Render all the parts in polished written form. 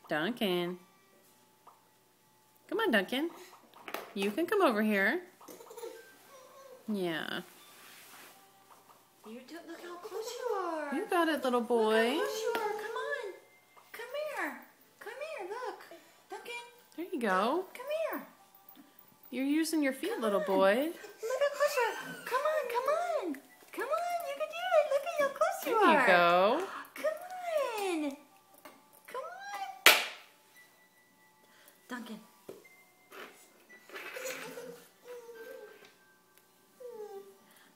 Duncan. Come on, Duncan. You can come over here. Yeah. Look how close you are. You got it, little boy. Look how close you are. Come on. Come here. Come here. Look. Duncan. There you go. Come here. You're using your feet, little boy. Look how close you are. Come on. Come on. Come on. You can do it. Look at how close you are. There you go. Come on. Come on. Duncan.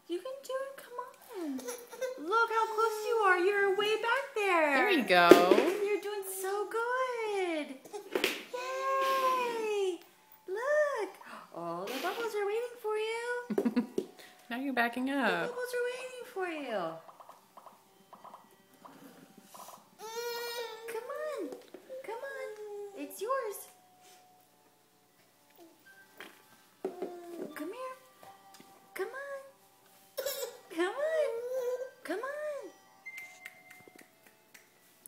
You can do it. Come on. Look how close you are. You're way back there. There you go. You're doing so good. Yay. Look. Oh, the bubbles are waiting for you. Now you're backing The up. bubbles are waiting for you. Come on. Come on. It's yours. Come here. Come on. Come on. Come on.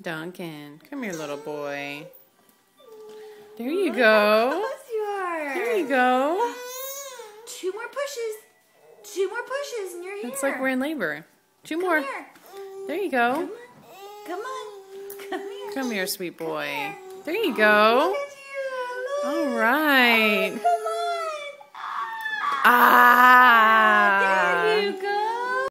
Duncan, come here, little boy. There you Look how go. close you are. There you go. 2 more pushes. 2 more pushes and you're here. It's like we're in labor. 2 Come more. here. There you go. Come on. Come on. Come here. Come here, sweet boy. here. There you Look go. at you. Look. All right. Come on. Ah.